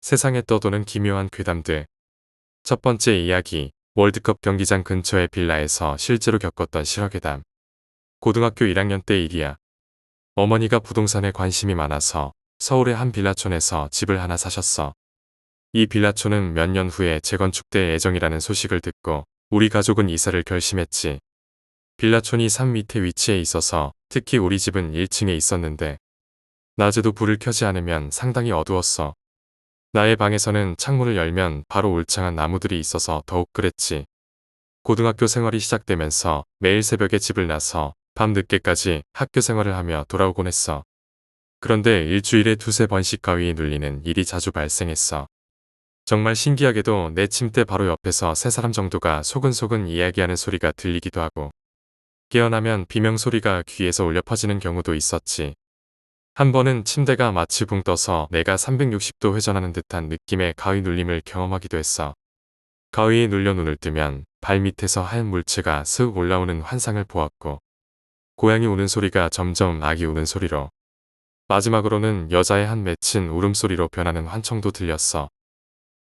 세상에 떠도는 기묘한 괴담들. 첫 번째 이야기, 월드컵 경기장 근처의 빌라에서 실제로 겪었던 실화괴담. 고등학교 1학년 때 일이야. 어머니가 부동산에 관심이 많아서 서울의 한 빌라촌에서 집을 하나 사셨어. 이 빌라촌은 몇 년 후에 재건축될 예정이라는 소식을 듣고 우리 가족은 이사를 결심했지. 빌라촌이 산 밑에 위치해 있어서 특히 우리 집은 1층에 있었는데 낮에도 불을 켜지 않으면 상당히 어두웠어. 나의 방에서는 창문을 열면 바로 울창한 나무들이 있어서 더욱 그랬지. 고등학교 생활이 시작되면서 매일 새벽에 집을 나서 밤 늦게까지 학교 생활을 하며 돌아오곤 했어. 그런데 일주일에 두세 번씩 가위에 눌리는 일이 자주 발생했어. 정말 신기하게도 내 침대 바로 옆에서 세 사람 정도가 소근소근 이야기하는 소리가 들리기도 하고 깨어나면 비명소리가 귀에서 울려 퍼지는 경우도 있었지. 한 번은 침대가 마치 붕 떠서 내가 360도 회전하는 듯한 느낌의 가위 눌림을 경험하기도 했어. 가위에 눌려 눈을 뜨면 발밑에서 하얀 물체가 슥 올라오는 환상을 보았고 고양이 우는 소리가 점점 아기 우는 소리로 마지막으로는 여자의 한 맺힌 울음소리로 변하는 환청도 들렸어.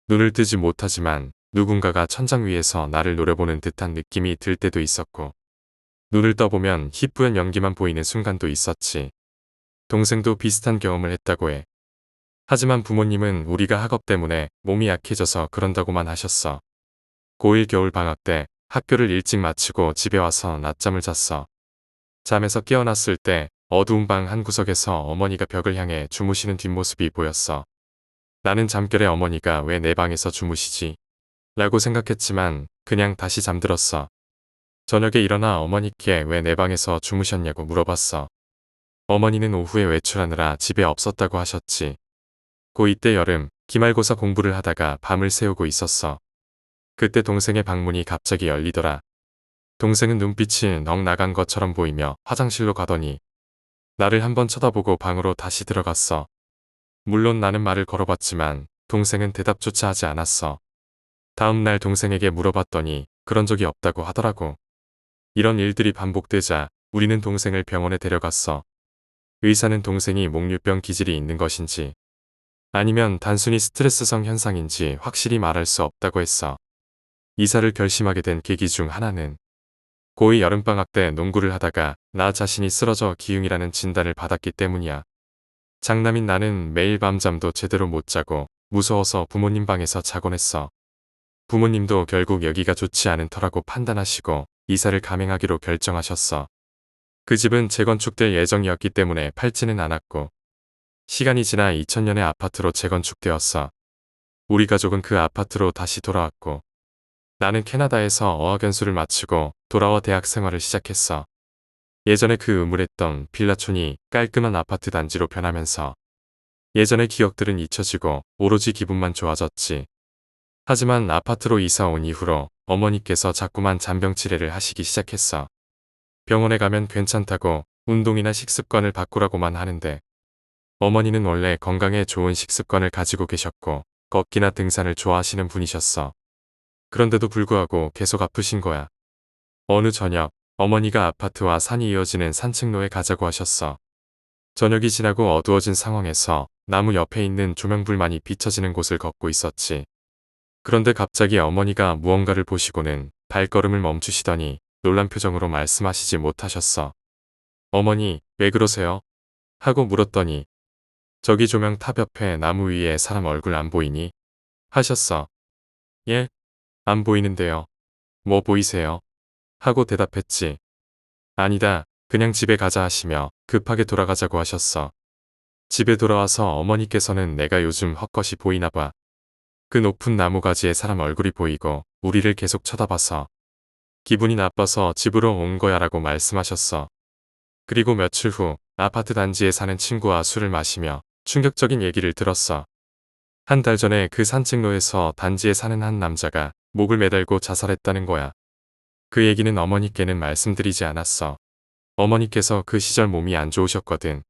눈을 뜨지 못하지만 누군가가 천장 위에서 나를 노려보는 듯한 느낌이 들 때도 있었고 눈을 떠보면 희뿌연 연기만 보이는 순간도 있었지. 동생도 비슷한 경험을 했다고 해. 하지만 부모님은 우리가 학업 때문에 몸이 약해져서 그런다고만 하셨어. 고1 겨울 방학 때 학교를 일찍 마치고 집에 와서 낮잠을 잤어. 잠에서 깨어났을 때 어두운 방 한 구석에서 어머니가 벽을 향해 주무시는 뒷모습이 보였어. 나는 잠결에 어머니가 왜 내 방에서 주무시지? 라고 생각했지만 그냥 다시 잠들었어. 저녁에 일어나 어머니께 왜 내 방에서 주무셨냐고 물어봤어. 어머니는 오후에 외출하느라 집에 없었다고 하셨지. 고2 때 여름, 기말고사 공부를 하다가 밤을 새우고 있었어. 그때 동생의 방문이 갑자기 열리더라. 동생은 눈빛이 넋 나간 것처럼 보이며 화장실로 가더니 나를 한번 쳐다보고 방으로 다시 들어갔어. 물론 나는 말을 걸어봤지만 동생은 대답조차 하지 않았어. 다음 날 동생에게 물어봤더니 그런 적이 없다고 하더라고. 이런 일들이 반복되자 우리는 동생을 병원에 데려갔어. 의사는 동생이 목류병 기질이 있는 것인지 아니면 단순히 스트레스성 현상인지 확실히 말할 수 없다고 했어. 이사를 결심하게 된 계기 중 하나는 고2 여름방학 때 농구를 하다가 나 자신이 쓰러져 기흉이라는 진단을 받았기 때문이야. 장남인 나는 매일 밤잠도 제대로 못 자고 무서워서 부모님 방에서 자곤 했어. 부모님도 결국 여기가 좋지 않은 터라고 판단하시고 이사를 감행하기로 결정하셨어. 그 집은 재건축될 예정이었기 때문에 팔지는 않았고 시간이 지나 2000년에 아파트로 재건축되었어. 우리 가족은 그 아파트로 다시 돌아왔고 나는 캐나다에서 어학연수를 마치고 돌아와 대학 생활을 시작했어. 예전에 그 음울했던 빌라촌이 깔끔한 아파트 단지로 변하면서 예전의 기억들은 잊혀지고 오로지 기분만 좋아졌지. 하지만 아파트로 이사 온 이후로 어머니께서 자꾸만 잔병치레를 하시기 시작했어. 병원에 가면 괜찮다고 운동이나 식습관을 바꾸라고만 하는데 어머니는 원래 건강에 좋은 식습관을 가지고 계셨고 걷기나 등산을 좋아하시는 분이셨어. 그런데도 불구하고 계속 아프신 거야. 어느 저녁 어머니가 아파트와 산이 이어지는 산책로에 가자고 하셨어. 저녁이 지나고 어두워진 상황에서 나무 옆에 있는 조명불만이 비춰지는 곳을 걷고 있었지. 그런데 갑자기 어머니가 무언가를 보시고는 발걸음을 멈추시더니 놀란 표정으로 말씀하시지 못하셨어. 어머니, 왜 그러세요? 하고 물었더니 저기 조명 탑 옆에 나무 위에 사람 얼굴 안 보이니? 하셨어. 예? 안 보이는데요. 뭐 보이세요? 하고 대답했지. 아니다, 그냥 집에 가자 하시며 급하게 돌아가자고 하셨어. 집에 돌아와서 어머니께서는 내가 요즘 헛것이 보이나 봐. 그 높은 나무가지에 사람 얼굴이 보이고 우리를 계속 쳐다봐서 기분이 나빠서 집으로 온 거야 라고 말씀하셨어. 그리고 며칠 후 아파트 단지에 사는 친구와 술을 마시며 충격적인 얘기를 들었어. 한 달 전에 그 산책로에서 단지에 사는 한 남자가 목을 매달고 자살했다는 거야. 그 얘기는 어머니께는 말씀드리지 않았어. 어머니께서 그 시절 몸이 안 좋으셨거든.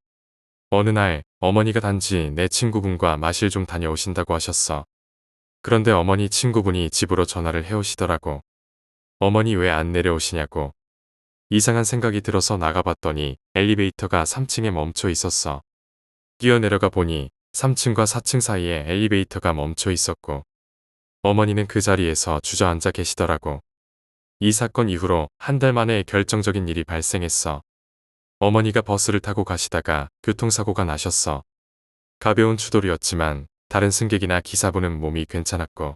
어느 날 어머니가 단지 내 친구분과 마실 좀 다녀오신다고 하셨어. 그런데 어머니 친구분이 집으로 전화를 해오시더라고. 어머니 왜 안 내려오시냐고. 이상한 생각이 들어서 나가봤더니 엘리베이터가 3층에 멈춰 있었어. 뛰어내려가 보니 3층과 4층 사이에 엘리베이터가 멈춰 있었고 어머니는 그 자리에서 주저앉아 계시더라고. 이 사건 이후로 한 달 만에 결정적인 일이 발생했어. 어머니가 버스를 타고 가시다가 교통사고가 나셨어. 가벼운 추돌이었지만 다른 승객이나 기사분은 몸이 괜찮았고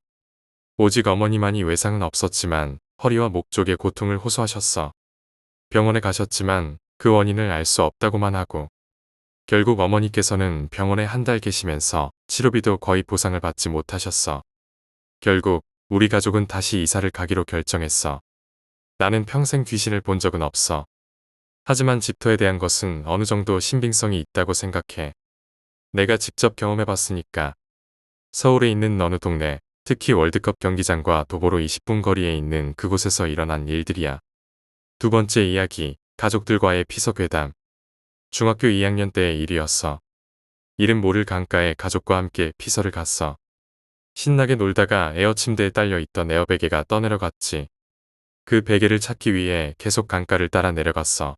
오직 어머니만이 외상은 없었지만 허리와 목 쪽에 고통을 호소하셨어. 병원에 가셨지만 그 원인을 알 수 없다고만 하고 결국 어머니께서는 병원에 한 달 계시면서 치료비도 거의 보상을 받지 못하셨어. 결국 우리 가족은 다시 이사를 가기로 결정했어. 나는 평생 귀신을 본 적은 없어. 하지만 집터에 대한 것은 어느 정도 신빙성이 있다고 생각해. 내가 직접 경험해봤으니까. 서울에 있는 어느 동네, 특히 월드컵 경기장과 도보로 20분 거리에 있는 그곳에서 일어난 일들이야. 두 번째 이야기, 가족들과의 피서괴담. 중학교 2학년 때의 일이었어. 이름 모를 강가에 가족과 함께 피서를 갔어. 신나게 놀다가 에어 침대에 딸려 있던 에어베개가 떠내려갔지. 그 베개를 찾기 위해 계속 강가를 따라 내려갔어.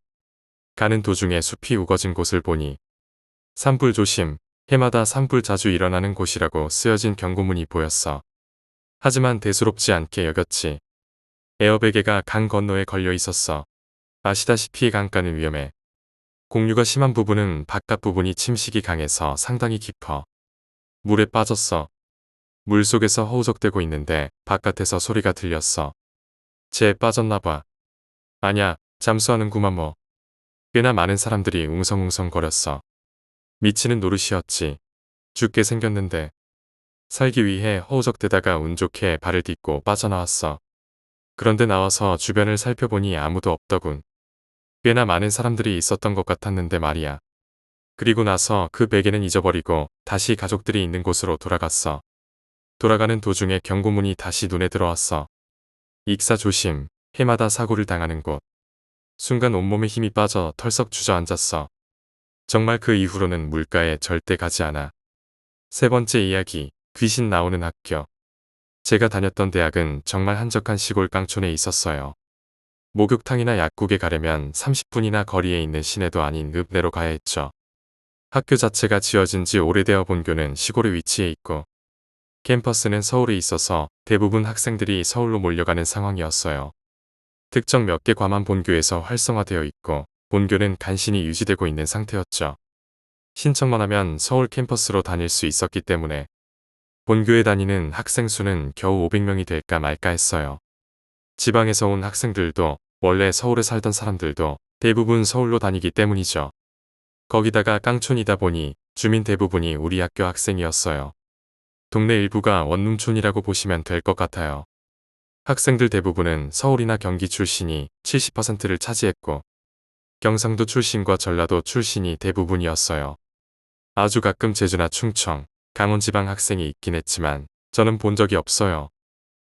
가는 도중에 숲이 우거진 곳을 보니 산불 조심, 해마다 산불 자주 일어나는 곳이라고 쓰여진 경고문이 보였어. 하지만 대수롭지 않게 여겼지. 에어베개가 강 건너에 걸려 있었어. 아시다시피 강가는 위험해. 공류가 심한 부분은 바깥 부분이 침식이 강해서 상당히 깊어. 물에 빠졌어. 물속에서 허우적대고 있는데 바깥에서 소리가 들렸어. 쟤 빠졌나봐. 아냐, 잠수하는구만 뭐. 꽤나 많은 사람들이 웅성웅성거렸어. 미치는 노릇이었지. 죽게 생겼는데. 살기 위해 허우적대다가 운 좋게 발을 딛고 빠져나왔어. 그런데 나와서 주변을 살펴보니 아무도 없더군. 꽤나 많은 사람들이 있었던 것 같았는데 말이야. 그리고 나서 그 베개는 잊어버리고 다시 가족들이 있는 곳으로 돌아갔어. 돌아가는 도중에 경고문이 다시 눈에 들어왔어. 익사 조심, 해마다 사고를 당하는 곳. 순간 온몸에 힘이 빠져 털썩 주저앉았어. 정말 그 이후로는 물가에 절대 가지 않아. 세 번째 이야기, 귀신 나오는 학교. 제가 다녔던 대학은 정말 한적한 시골 깡촌에 있었어요. 목욕탕이나 약국에 가려면 30분이나 거리에 있는 시내도 아닌 읍내로 가야 했죠. 학교 자체가 지어진 지 오래되어 본교는 시골에 위치해 있고 캠퍼스는 서울에 있어서 대부분 학생들이 서울로 몰려가는 상황이었어요. 특정 몇 개 과만 본교에서 활성화되어 있고 본교는 간신히 유지되고 있는 상태였죠. 신청만 하면 서울 캠퍼스로 다닐 수 있었기 때문에 본교에 다니는 학생 수는 겨우 500명이 될까 말까 했어요. 지방에서 온 학생들도 원래 서울에 살던 사람들도 대부분 서울로 다니기 때문이죠. 거기다가 깡촌이다 보니 주민 대부분이 우리 학교 학생이었어요. 동네 일부가 원룸촌이라고 보시면 될 것 같아요. 학생들 대부분은 서울이나 경기 출신이 70%를 차지했고 경상도 출신과 전라도 출신이 대부분이었어요. 아주 가끔 제주나 충청, 강원 지방 학생이 있긴 했지만 저는 본 적이 없어요.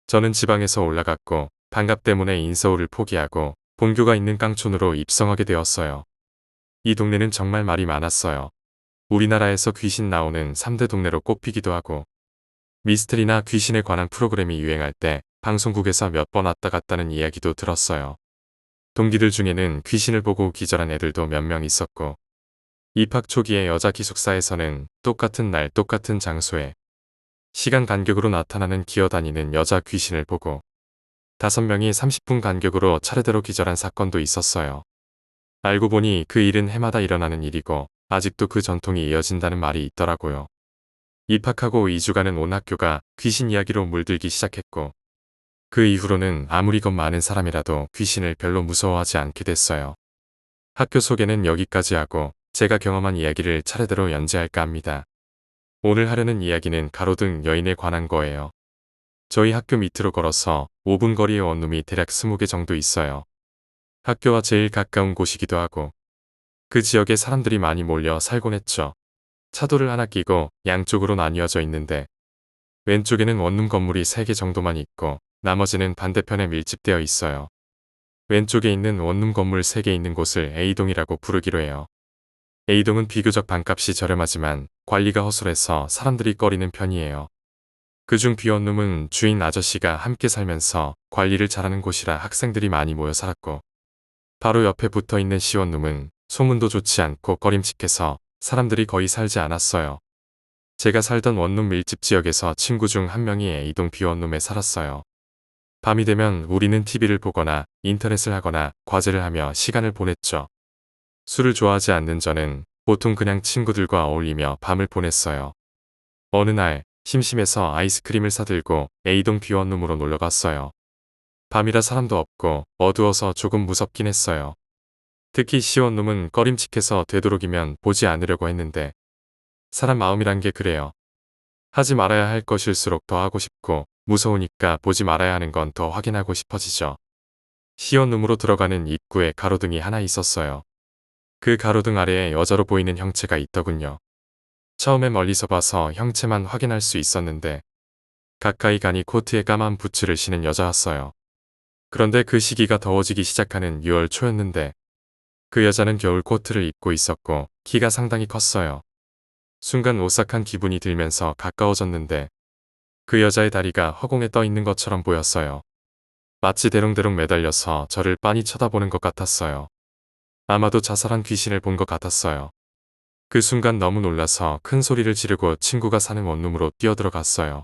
저는 지방에서 올라갔고 반갑 때문에 인서울을 포기하고 본교가 있는 깡촌으로 입성하게 되었어요. 이 동네는 정말 말이 많았어요. 우리나라에서 귀신 나오는 3대 동네로 꼽히기도 하고 미스터리나 귀신에 관한 프로그램이 유행할 때 방송국에서 몇 번 왔다 갔다는 이야기도 들었어요. 동기들 중에는 귀신을 보고 기절한 애들도 몇 명 있었고 입학 초기에 여자 기숙사에서는 똑같은 날 똑같은 장소에 시간 간격으로 나타나는 기어다니는 여자 귀신을 보고 5명이 30분 간격으로 차례대로 기절한 사건도 있었어요. 알고 보니 그 일은 해마다 일어나는 일이고 아직도 그 전통이 이어진다는 말이 있더라고요. 입학하고 2주간은 온 학교가 귀신 이야기로 물들기 시작했고 그 이후로는 아무리 겁 많은 사람이라도 귀신을 별로 무서워하지 않게 됐어요. 학교 소개는 여기까지 하고 제가 경험한 이야기를 차례대로 연재할까 합니다. 오늘 하려는 이야기는 가로등 여인에 관한 거예요. 저희 학교 밑으로 걸어서 5분 거리의 원룸이 대략 20개 정도 있어요. 학교와 제일 가까운 곳이기도 하고 그 지역에 사람들이 많이 몰려 살곤 했죠. 차도를 하나 끼고 양쪽으로 나뉘어져 있는데 왼쪽에는 원룸 건물이 3개 정도만 있고 나머지는 반대편에 밀집되어 있어요. 왼쪽에 있는 원룸 건물 3개 있는 곳을 A동이라고 부르기로 해요. A동은 비교적 반값이 저렴하지만 관리가 허술해서 사람들이 꺼리는 편이에요. 그중 B원룸은 주인 아저씨가 함께 살면서 관리를 잘하는 곳이라 학생들이 많이 모여 살았고 바로 옆에 붙어 있는 C원룸은 소문도 좋지 않고 꺼림칙해서 사람들이 거의 살지 않았어요. 제가 살던 원룸 밀집 지역에서 친구 중 한 명이 A동 B원룸에 살았어요. 밤이 되면 우리는 TV를 보거나 인터넷을 하거나 과제를 하며 시간을 보냈죠. 술을 좋아하지 않는 저는 보통 그냥 친구들과 어울리며 밤을 보냈어요. 어느 날 심심해서 아이스크림을 사들고 A동 B원룸으로 놀러 갔어요. 밤이라 사람도 없고 어두워서 조금 무섭긴 했어요. 특히 C원룸은 꺼림칙해서 되도록이면 보지 않으려고 했는데 사람 마음이란 게 그래요. 하지 말아야 할 것일수록 더 하고 싶고 무서우니까 보지 말아야 하는 건 더 확인하고 싶어지죠. C원룸으로 들어가는 입구에 가로등이 하나 있었어요. 그 가로등 아래에 여자로 보이는 형체가 있더군요. 처음에 멀리서 봐서 형체만 확인할 수 있었는데 가까이 가니 코트에 까만 부츠를 신은 여자였어요. 그런데 그 시기가 더워지기 시작하는 6월 초였는데 그 여자는 겨울 코트를 입고 있었고 키가 상당히 컸어요. 순간 오싹한 기분이 들면서 가까워졌는데 그 여자의 다리가 허공에 떠 있는 것처럼 보였어요. 마치 대롱대롱 매달려서 저를 빤히 쳐다보는 것 같았어요. 아마도 자살한 귀신을 본 것 같았어요. 그 순간 너무 놀라서 큰 소리를 지르고 친구가 사는 원룸으로 뛰어들어갔어요.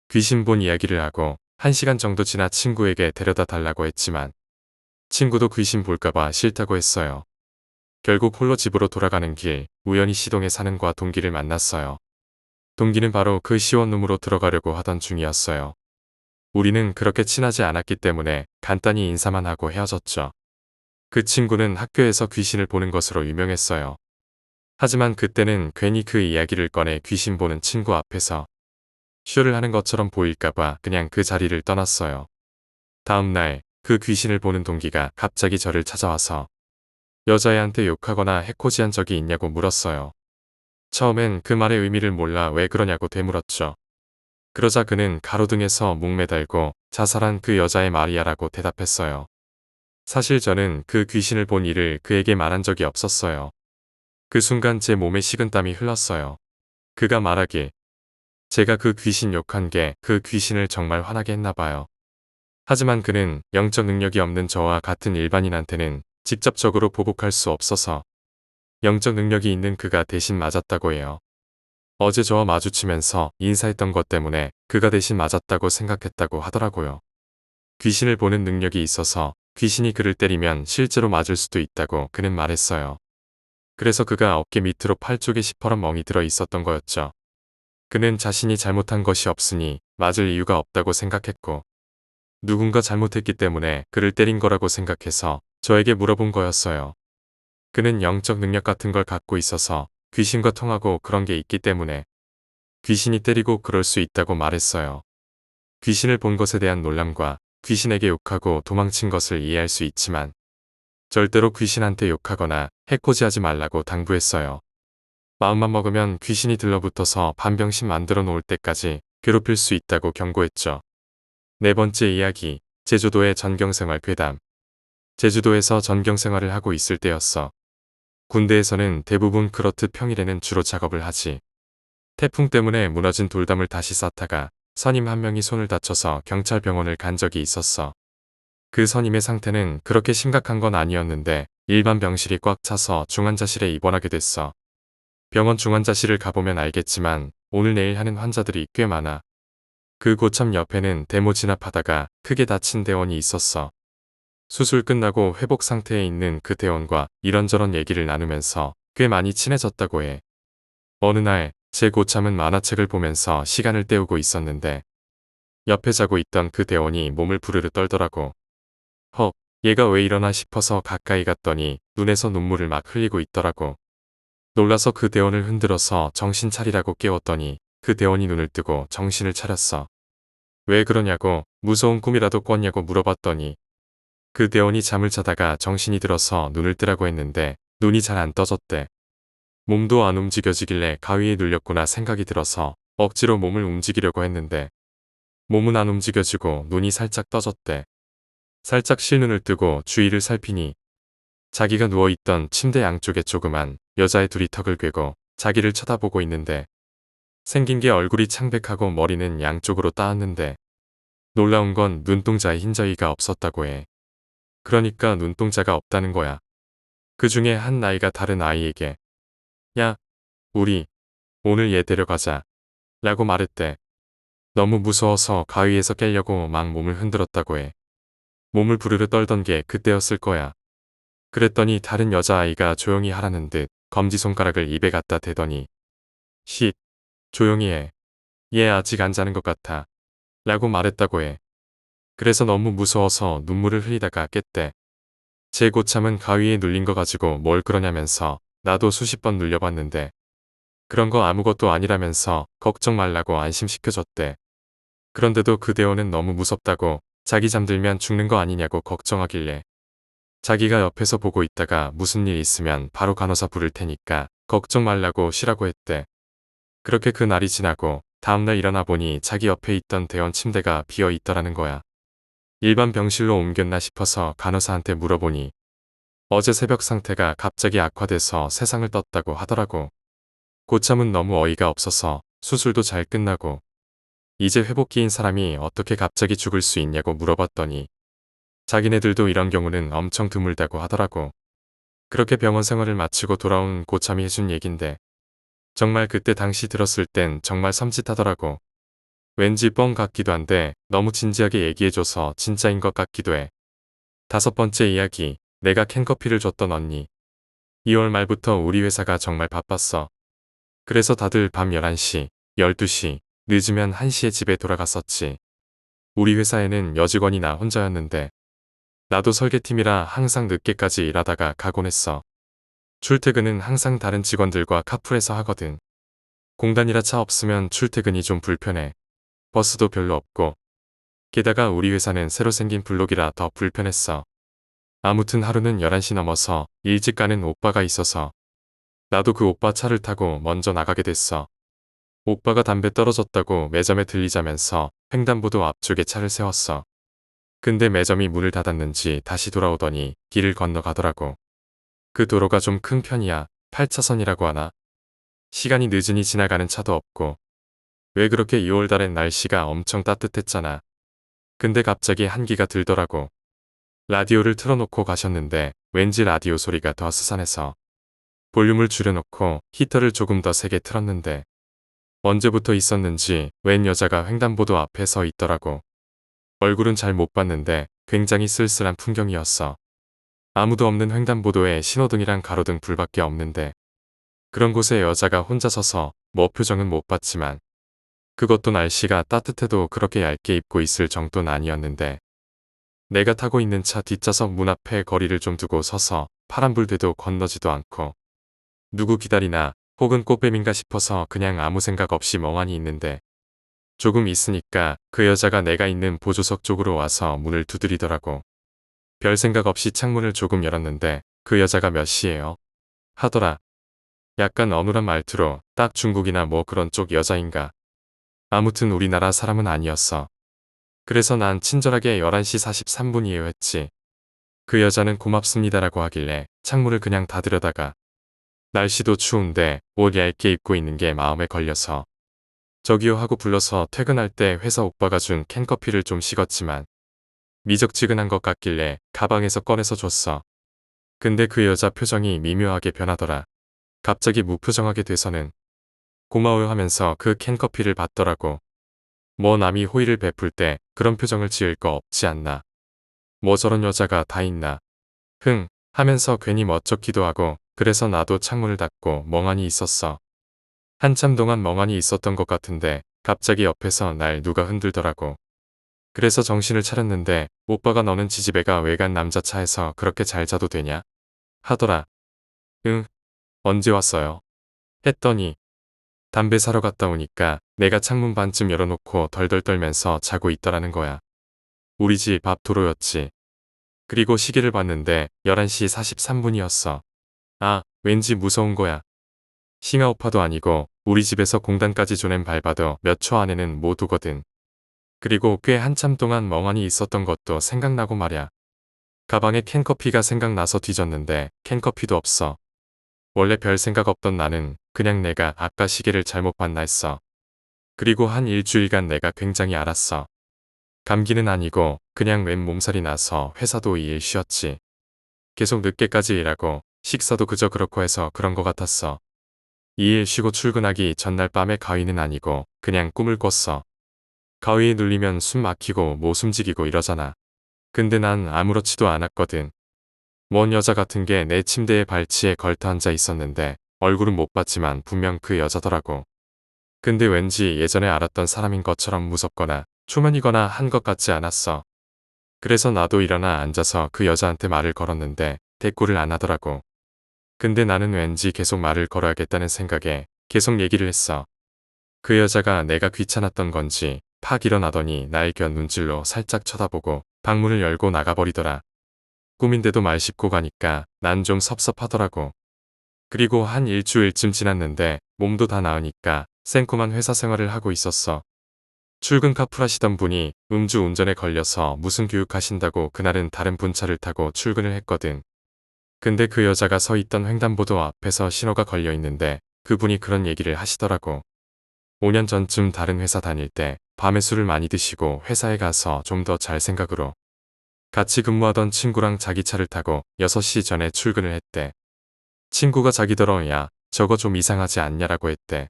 귀신 본 이야기를 하고 1시간 정도 지나 친구에게 데려다 달라고 했지만 친구도 귀신 볼까봐 싫다고 했어요. 결국 홀로 집으로 돌아가는 길 우연히 시동에 사는 과 동기를 만났어요. 동기는 바로 그 시원룸으로 들어가려고 하던 중이었어요. 우리는 그렇게 친하지 않았기 때문에 간단히 인사만 하고 헤어졌죠. 그 친구는 학교에서 귀신을 보는 것으로 유명했어요. 하지만 그때는 괜히 그 이야기를 꺼내 귀신 보는 친구 앞에서 쇼를 하는 것처럼 보일까봐 그냥 그 자리를 떠났어요. 다음 날 그 귀신을 보는 동기가 갑자기 저를 찾아와서 여자애한테 욕하거나 해코지한 적이 있냐고 물었어요. 처음엔 그 말의 의미를 몰라 왜 그러냐고 되물었죠. 그러자 그는 가로등에서 목매달고 자살한 그 여자의 말이야라고 대답했어요. 사실 저는 그 귀신을 본 일을 그에게 말한 적이 없었어요. 그 순간 제 몸에 식은땀이 흘렀어요. 그가 말하길 제가 그 귀신 욕한 게 그 귀신을 정말 화나게 했나 봐요. 하지만 그는 영적 능력이 없는 저와 같은 일반인한테는 직접적으로 보복할 수 없어서 영적 능력이 있는 그가 대신 맞았다고 해요. 어제 저와 마주치면서 인사했던 것 때문에 그가 대신 맞았다고 생각했다고 하더라고요. 귀신을 보는 능력이 있어서 귀신이 그를 때리면 실제로 맞을 수도 있다고 그는 말했어요. 그래서 그가 어깨 밑으로 팔 쪽에 시퍼런 멍이 들어 있었던 거였죠. 그는 자신이 잘못한 것이 없으니 맞을 이유가 없다고 생각했고 누군가 잘못했기 때문에 그를 때린 거라고 생각해서 저에게 물어본 거였어요. 그는 영적 능력 같은 걸 갖고 있어서 귀신과 통하고 그런 게 있기 때문에 귀신이 때리고 그럴 수 있다고 말했어요. 귀신을 본 것에 대한 놀람과 귀신에게 욕하고 도망친 것을 이해할 수 있지만 절대로 귀신한테 욕하거나 해코지하지 말라고 당부했어요. 마음만 먹으면 귀신이 들러붙어서 반병신 만들어 놓을 때까지 괴롭힐 수 있다고 경고했죠. 네 번째 이야기, 제주도의 전경생활 괴담. 제주도에서 전경생활을 하고 있을 때였어. 군대에서는 대부분 그렇듯 평일에는 주로 작업을 하지. 태풍 때문에 무너진 돌담을 다시 쌓다가 선임 한 명이 손을 다쳐서 경찰병원을 간 적이 있었어. 그 선임의 상태는 그렇게 심각한 건 아니었는데 일반 병실이 꽉 차서 중환자실에 입원하게 됐어. 병원 중환자실을 가보면 알겠지만 오늘 내일 하는 환자들이 꽤 많아. 그 고참 옆에는 대모 진압하다가 크게 다친 대원이 있었어. 수술 끝나고 회복 상태에 있는 그 대원과 이런저런 얘기를 나누면서 꽤 많이 친해졌다고 해. 어느 날 제 고참은 만화책을 보면서 시간을 때우고 있었는데 옆에 자고 있던 그 대원이 몸을 부르르 떨더라고. 헉, 얘가 왜 이러나 싶어서 가까이 갔더니 눈에서 눈물을 막 흘리고 있더라고. 놀라서 그 대원을 흔들어서 정신 차리라고 깨웠더니 그 대원이 눈을 뜨고 정신을 차렸어. 왜 그러냐고 무서운 꿈이라도 꿨냐고 물어봤더니 그 대원이 잠을 자다가 정신이 들어서 눈을 뜨라고 했는데 눈이 잘 안 떠졌대. 몸도 안 움직여지길래 가위에 눌렸구나 생각이 들어서 억지로 몸을 움직이려고 했는데 몸은 안 움직여지고 눈이 살짝 떠졌대. 살짝 실눈을 뜨고 주위를 살피니 자기가 누워있던 침대 양쪽에 조그만 여자의 둘이 턱을 꿰고 자기를 쳐다보고 있는데 생긴 게 얼굴이 창백하고 머리는 양쪽으로 따았는데 놀라운 건 눈동자에 흰자위가 없었다고 해. 그러니까 눈동자가 없다는 거야. 그 중에 한 나이가 다른 아이에게 야, 우리 오늘 얘 데려가자. 라고 말했대. 너무 무서워서 가위에서 깨려고 막 몸을 흔들었다고 해. 몸을 부르르 떨던 게 그때였을 거야. 그랬더니 다른 여자아이가 조용히 하라는 듯 검지손가락을 입에 갖다 대더니 쉿, 조용히 해. 얘 아직 안 자는 것 같아. 라고 말했다고 해. 그래서 너무 무서워서 눈물을 흘리다가 깼대. 제 고참은 가위에 눌린 거 가지고 뭘 그러냐면서 나도 수십 번 눌려봤는데 그런 거 아무것도 아니라면서 걱정 말라고 안심시켜줬대. 그런데도 그 대원은 너무 무섭다고 자기 잠들면 죽는 거 아니냐고 걱정하길래 자기가 옆에서 보고 있다가 무슨 일 있으면 바로 간호사 부를 테니까 걱정 말라고 쉬라고 했대. 그렇게 그 날이 지나고 다음날 일어나 보니 자기 옆에 있던 대원 침대가 비어 있더라는 거야. 일반 병실로 옮겼나 싶어서 간호사한테 물어보니 어제 새벽 상태가 갑자기 악화돼서 세상을 떴다고 하더라고. 고참은 너무 어이가 없어서 수술도 잘 끝나고 이제 회복기인 사람이 어떻게 갑자기 죽을 수 있냐고 물어봤더니 자기네들도 이런 경우는 엄청 드물다고 하더라고. 그렇게 병원 생활을 마치고 돌아온 고참이 해준 얘긴데 정말 그때 당시 들었을 땐 정말 섬찟하더라고. 왠지 뻥 같기도 한데 너무 진지하게 얘기해줘서 진짜인 것 같기도 해. 5번째 이야기, 내가 캔커피를 줬던 언니. 2월 말부터 우리 회사가 정말 바빴어. 그래서 다들 밤 11시, 12시, 늦으면 1시에 집에 돌아갔었지. 우리 회사에는 여직원이 나 혼자였는데 나도 설계팀이라 항상 늦게까지 일하다가 가곤 했어. 출퇴근은 항상 다른 직원들과 카풀해서 하거든. 공단이라 차 없으면 출퇴근이 좀 불편해. 버스도 별로 없고. 게다가 우리 회사는 새로 생긴 블록이라 더 불편했어. 아무튼 하루는 11시 넘어서 일찍 가는 오빠가 있어서 나도 그 오빠 차를 타고 먼저 나가게 됐어. 오빠가 담배 떨어졌다고 매점에 들리자면서 횡단보도 앞쪽에 차를 세웠어. 근데 매점이 문을 닫았는지 다시 돌아오더니 길을 건너가더라고. 그 도로가 좀 큰 편이야. 8차선이라고 하나? 시간이 늦으니 지나가는 차도 없고. 왜 그렇게 2월달엔 날씨가 엄청 따뜻했잖아. 근데 갑자기 한기가 들더라고. 라디오를 틀어놓고 가셨는데 왠지 라디오 소리가 더 스산해서 볼륨을 줄여놓고 히터를 조금 더 세게 틀었는데 언제부터 있었는지 웬 여자가 횡단보도 앞에 서 있더라고. 얼굴은 잘 못 봤는데 굉장히 쓸쓸한 풍경이었어. 아무도 없는 횡단보도에 신호등이랑 가로등 불밖에 없는데 그런 곳에 여자가 혼자 서서 뭐 표정은 못 봤지만 그것도 날씨가 따뜻해도 그렇게 얇게 입고 있을 정도는 아니었는데 내가 타고 있는 차 뒷좌석 문 앞에 거리를 좀 두고 서서 파란불돼도 건너지도 않고 누구 기다리나 혹은 꽃뱀인가 싶어서 그냥 아무 생각 없이 멍하니 있는데 조금 있으니까 그 여자가 내가 있는 보조석 쪽으로 와서 문을 두드리더라고. 별 생각 없이 창문을 조금 열었는데 그 여자가 몇 시예요? 하더라. 약간 어눌한 말투로 딱 중국이나 뭐 그런 쪽 여자인가. 아무튼 우리나라 사람은 아니었어. 그래서 난 친절하게 11시 43분이에요 했지. 그 여자는 고맙습니다라고 하길래 창문을 그냥 닫으려다가 날씨도 추운데 옷 얇게 입고 있는 게 마음에 걸려서 저기요 하고 불러서 퇴근할 때 회사 오빠가 준 캔커피를 좀 식었지만 미적지근한 것 같길래 가방에서 꺼내서 줬어. 근데 그 여자 표정이 미묘하게 변하더라. 갑자기 무표정하게 돼서는 고마워요 하면서 그 캔커피를 받더라고. 뭐 남이 호의를 베풀 때 그런 표정을 지을 거 없지 않나. 뭐 저런 여자가 다 있나. 흥 하면서 괜히 멋쩍기도 하고 그래서 나도 창문을 닫고 멍하니 있었어. 한참 동안 멍하니 있었던 것 같은데 갑자기 옆에서 날 누가 흔들더라고. 그래서 정신을 차렸는데 오빠가 너는 지지배가 외간 남자 차에서 그렇게 잘 자도 되냐? 하더라. 응, 언제 왔어요? 했더니 담배 사러 갔다 오니까 내가 창문 반쯤 열어놓고 덜덜 떨면서 자고 있더라는 거야. 우리 집 앞 도로였지. 그리고 시계를 봤는데 11시 43분이었어. 아, 왠지 무서운 거야. 싱아오파도 아니고 우리 집에서 공단까지 조냄 밟아도 몇 초 안에는 못 오거든. 그리고 꽤 한참 동안 멍하니 있었던 것도 생각나고 말야. 가방에 캔커피가 생각나서 뒤졌는데 캔커피도 없어. 원래 별 생각 없던 나는 그냥 내가 아까 시계를 잘못 봤나 했어. 그리고 한 일주일간 내가 굉장히 앓았어. 감기는 아니고 그냥 웬 몸살이 나서 회사도 2일 쉬었지. 계속 늦게까지 일하고 식사도 그저 그렇고 해서 그런 것 같았어. 2일 쉬고 출근하기 전날 밤에 가위는 아니고 그냥 꿈을 꿨어. 가위에 눌리면 숨 막히고 못 숨지기고 이러잖아. 근데 난 아무렇지도 않았거든. 먼 여자 같은 게 내 침대에 발치에 걸터 앉아 있었는데 얼굴은 못 봤지만 분명 그 여자더라고. 근데 왠지 예전에 알았던 사람인 것처럼 무섭거나 초면이거나 한 것 같지 않았어. 그래서 나도 일어나 앉아서 그 여자한테 말을 걸었는데 대꾸를 안 하더라고. 근데 나는 왠지 계속 말을 걸어야겠다는 생각에 계속 얘기를 했어. 그 여자가 내가 귀찮았던 건지 팍 일어나더니 날 곁 눈질로 살짝 쳐다보고 방문을 열고 나가버리더라. 꿈인데도 말 씹고 가니까 난 좀 섭섭하더라고. 그리고 한 일주일쯤 지났는데 몸도 다 나으니까 생코만 회사 생활을 하고 있었어. 출근 카풀하시던 분이 음주 운전에 걸려서 무슨 교육하신다고 그날은 다른 분차를 타고 출근을 했거든. 근데 그 여자가 서 있던 횡단보도 앞에서 신호가 걸려 있는데 그분이 그런 얘기를 하시더라고. 5년 전쯤 다른 회사 다닐 때 밤에 술을 많이 드시고 회사에 가서 좀 더 잘 생각으로 같이 근무하던 친구랑 자기 차를 타고 6시 전에 출근을 했대. 친구가 자기더러 야, 저거 좀 이상하지 않냐라고 했대.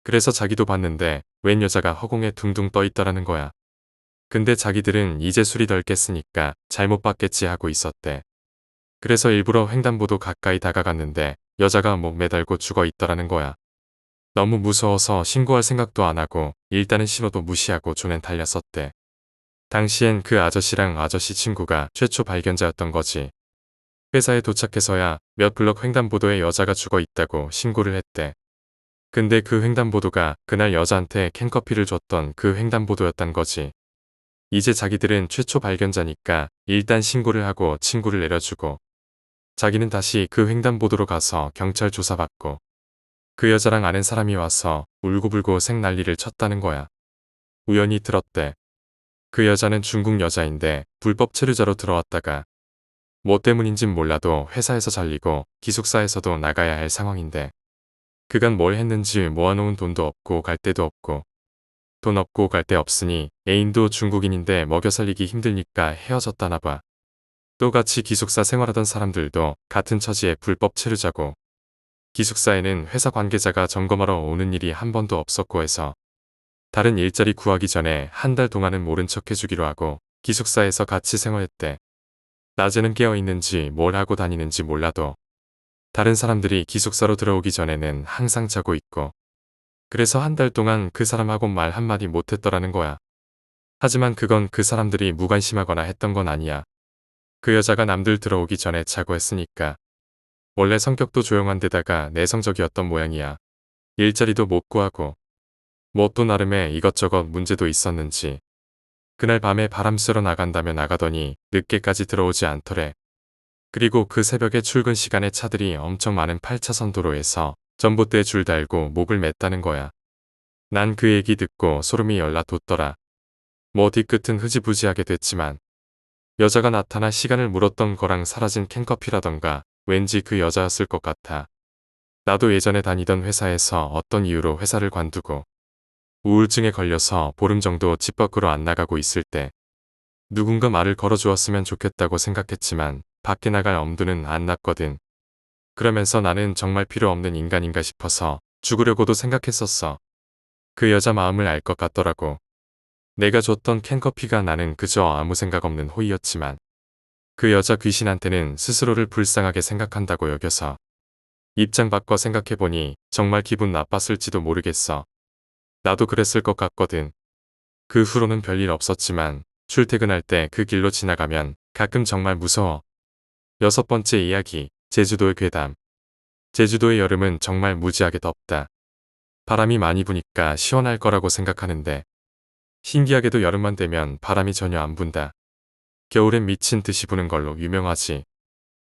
그래서 자기도 봤는데 웬 여자가 허공에 둥둥 떠 있더라는 거야. 근데 자기들은 이제 술이 덜 깼으니까 잘못 봤겠지 하고 있었대. 그래서 일부러 횡단보도 가까이 다가갔는데 여자가 목 매달고 죽어 있더라는 거야. 너무 무서워서 신고할 생각도 안 하고 일단은 신호도 무시하고 조낸 달렸었대. 당시엔 그 아저씨랑 아저씨 친구가 최초 발견자였던 거지. 회사에 도착해서야 몇 블럭 횡단보도에 여자가 죽어 있다고 신고를 했대. 근데 그 횡단보도가 그날 여자한테 캔커피를 줬던 그 횡단보도였단 거지. 이제 자기들은 최초 발견자니까 일단 신고를 하고 친구를 내려주고 자기는 다시 그 횡단보도로 가서 경찰 조사받고 그 여자랑 아는 사람이 와서 울고불고 생난리를 쳤다는 거야. 우연히 들었대. 그 여자는 중국 여자인데 불법 체류자로 들어왔다가 뭐 때문인진 몰라도 회사에서 잘리고 기숙사에서도 나가야 할 상황인데 그간 뭘 했는지 모아놓은 돈도 없고 갈 데도 없고 돈 없고 갈 데 없으니 애인도 중국인인데 먹여 살리기 힘드니까 헤어졌다나 봐. 또 같이 기숙사 생활하던 사람들도 같은 처지에 불법 체류자고 기숙사에는 회사 관계자가 점검하러 오는 일이 한 번도 없었고 해서 다른 일자리 구하기 전에 한 달 동안은 모른 척 해주기로 하고 기숙사에서 같이 생활했대. 낮에는 깨어있는지 뭘 하고 다니는지 몰라도 다른 사람들이 기숙사로 들어오기 전에는 항상 자고 있고 그래서 한 달 동안 그 사람하고 말 한마디 못했더라는 거야. 하지만 그건 그 사람들이 무관심하거나 했던 건 아니야. 그 여자가 남들 들어오기 전에 자고 했으니까. 원래 성격도 조용한 데다가 내성적이었던 모양이야. 일자리도 못 구하고 뭐 또 나름의 이것저것 문제도 있었는지 그날 밤에 바람 쐬러 나간다며 나가더니 늦게까지 들어오지 않더래. 그리고 그 새벽에 출근 시간에 차들이 엄청 많은 8차선 도로에서 전봇대에 줄 달고 목을 맸다는 거야. 난 그 얘기 듣고 소름이 열나 돋더라. 뭐 뒤끝은 흐지부지하게 됐지만 여자가 나타나 시간을 물었던 거랑 사라진 캔커피라던가 왠지 그 여자였을 것 같아. 나도 예전에 다니던 회사에서 어떤 이유로 회사를 관두고 우울증에 걸려서 보름 정도 집 밖으로 안 나가고 있을 때 누군가 말을 걸어주었으면 좋겠다고 생각했지만 밖에 나갈 엄두는 안 났거든. 그러면서 나는 정말 필요 없는 인간인가 싶어서 죽으려고도 생각했었어. 그 여자 마음을 알 것 같더라고. 내가 줬던 캔커피가 나는 그저 아무 생각 없는 호의였지만 그 여자 귀신한테는 스스로를 불쌍하게 생각한다고 여겨서 입장 바꿔 생각해보니 정말 기분 나빴을지도 모르겠어. 나도 그랬을 것 같거든. 그 후로는 별일 없었지만 출퇴근할 때 그 길로 지나가면 가끔 정말 무서워. 6번째 이야기, 제주도의 괴담. 제주도의 여름은 정말 무지하게 덥다. 바람이 많이 부니까 시원할 거라고 생각하는데 신기하게도 여름만 되면 바람이 전혀 안 분다. 겨울엔 미친 듯이 부는 걸로 유명하지.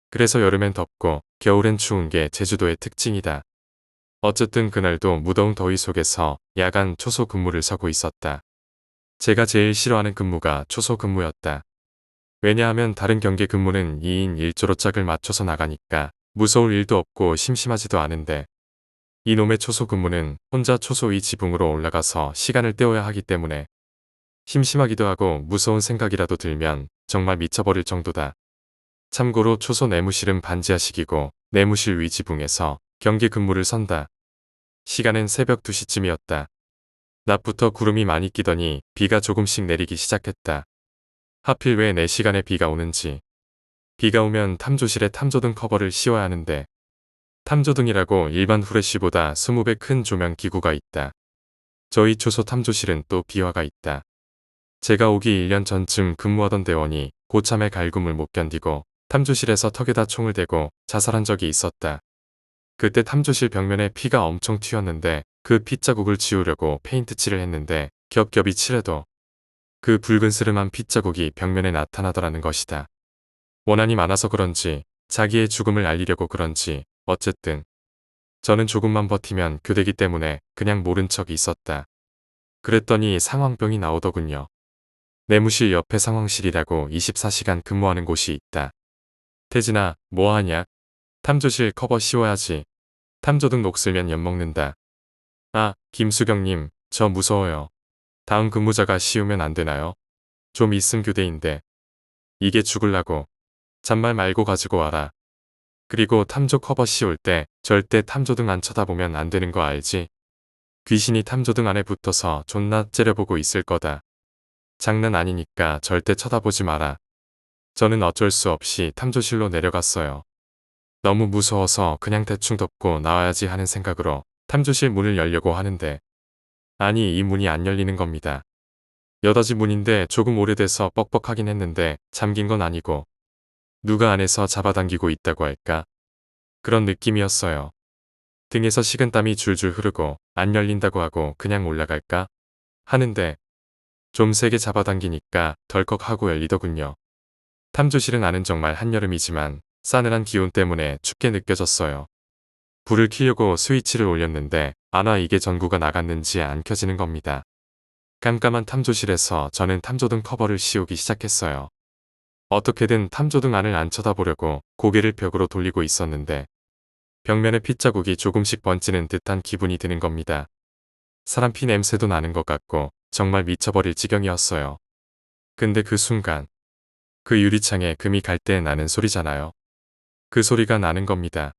그래서 여름엔 덥고 겨울엔 추운 게 제주도의 특징이다. 어쨌든 그날도 무더운 더위 속에서 야간 초소 근무를 서고 있었다. 제가 제일 싫어하는 근무가 초소 근무였다. 왜냐하면 다른 경계 근무는 2인 1조로 짝을 맞춰서 나가니까 무서울 일도 없고 심심하지도 않은데 이놈의 초소 근무는 혼자 초소 위 지붕으로 올라가서 시간을 때워야 하기 때문에 심심하기도 하고 무서운 생각이라도 들면 정말 미쳐버릴 정도다. 참고로 초소 내무실은 반지하식이고 내무실 위 지붕에서 경계 근무를 선다. 시간은 새벽 2시쯤이었다. 낮부터 구름이 많이 끼더니 비가 조금씩 내리기 시작했다. 하필 왜 4시간에 비가 오는지. 비가 오면 탐조실에 탐조등 커버를 씌워야 하는데 탐조등이라고 일반 후레쉬보다 20배 큰 조명 기구가 있다. 저희 초소 탐조실은 또 비화가 있다. 제가 오기 1년 전쯤 근무하던 대원이 고참의 갈굼을 못 견디고 탐조실에서 턱에다 총을 대고 자살한 적이 있었다. 그때 탐조실 벽면에 피가 엄청 튀었는데 그 핏자국을 지우려고 페인트칠을 했는데 겹겹이 칠해도 그 붉은 스름한 핏자국이 벽면에 나타나더라는 것이다. 원한이 많아서 그런지 자기의 죽음을 알리려고 그런지 어쨌든 저는 조금만 버티면 교대기 때문에 그냥 모른 척이 있었다. 그랬더니 상황병이 나오더군요. 내무실 옆에 상황실이라고 24시간 근무하는 곳이 있다. 태진아, 뭐하냐? 탐조실 커버 씌워야지. 탐조등 녹슬면 엿먹는다. 아, 김수경님, 저 무서워요. 다음 근무자가 씌우면 안 되나요? 좀 있음 교대인데. 이게 죽을라고. 잔말 말고 가지고 와라. 그리고 탐조 커버 씌울 때 절대 탐조등 안 쳐다보면 안 되는 거 알지? 귀신이 탐조등 안에 붙어서 존나 째려보고 있을 거다. 장난 아니니까 절대 쳐다보지 마라. 저는 어쩔 수 없이 탐조실로 내려갔어요. 너무 무서워서 그냥 대충 덮고 나와야지 하는 생각으로 탐조실 문을 열려고 하는데 아니 이 문이 안 열리는 겁니다. 여닫이 문인데 조금 오래돼서 뻑뻑하긴 했는데 잠긴 건 아니고 누가 안에서 잡아당기고 있다고 할까? 그런 느낌이었어요. 등에서 식은땀이 줄줄 흐르고 안 열린다고 하고 그냥 올라갈까? 하는데 좀 세게 잡아당기니까 덜컥하고 열리더군요. 탐조실은 안은 정말 한여름이지만 싸늘한 기온 때문에 춥게 느껴졌어요. 불을 켜려고 스위치를 올렸는데 아나 이게 전구가 나갔는지 안 켜지는 겁니다. 깜깜한 탐조실에서 저는 탐조등 커버를 씌우기 시작했어요. 어떻게든 탐조등 안을 안 쳐다보려고 고개를 벽으로 돌리고 있었는데 벽면에 핏자국이 조금씩 번지는 듯한 기분이 드는 겁니다. 사람 피 냄새도 나는 것 같고 정말 미쳐버릴 지경이었어요. 근데 그 순간 그 유리창에 금이 갈 때 나는 소리잖아요. 그 소리가 나는 겁니다.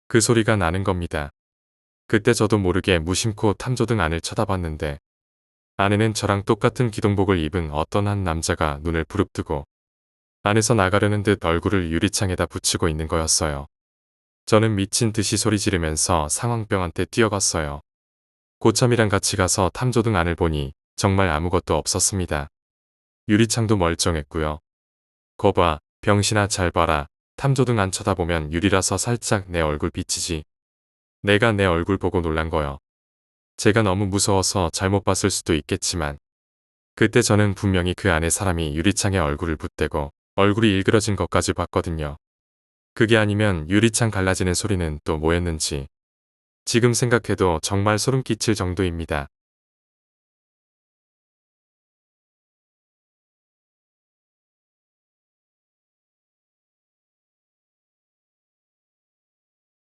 그 소리가 나는 겁니다. 그때 저도 모르게 무심코 탐조등 안을 쳐다봤는데 안에는 저랑 똑같은 기동복을 입은 어떤 한 남자가 눈을 부릅뜨고 안에서 나가려는 듯 얼굴을 유리창에다 붙이고 있는 거였어요. 저는 미친 듯이 소리 지르면서 상황병한테 뛰어갔어요. 고참이랑 같이 가서 탐조등 안을 보니 정말 아무것도 없었습니다. 유리창도 멀쩡했고요. 거봐, 병신아 잘 봐라. 탐조등 안 쳐다보면 유리라서 살짝 내 얼굴 비치지. 내가 내 얼굴 보고 놀란 거요. 제가 너무 무서워서 잘못 봤을 수도 있겠지만 그때 저는 분명히 그 안에 사람이 유리창에 얼굴을 붙대고 얼굴이 일그러진 것까지 봤거든요. 그게 아니면 유리창 갈라지는 소리는 또 뭐였는지 지금 생각해도 정말 소름 끼칠 정도입니다.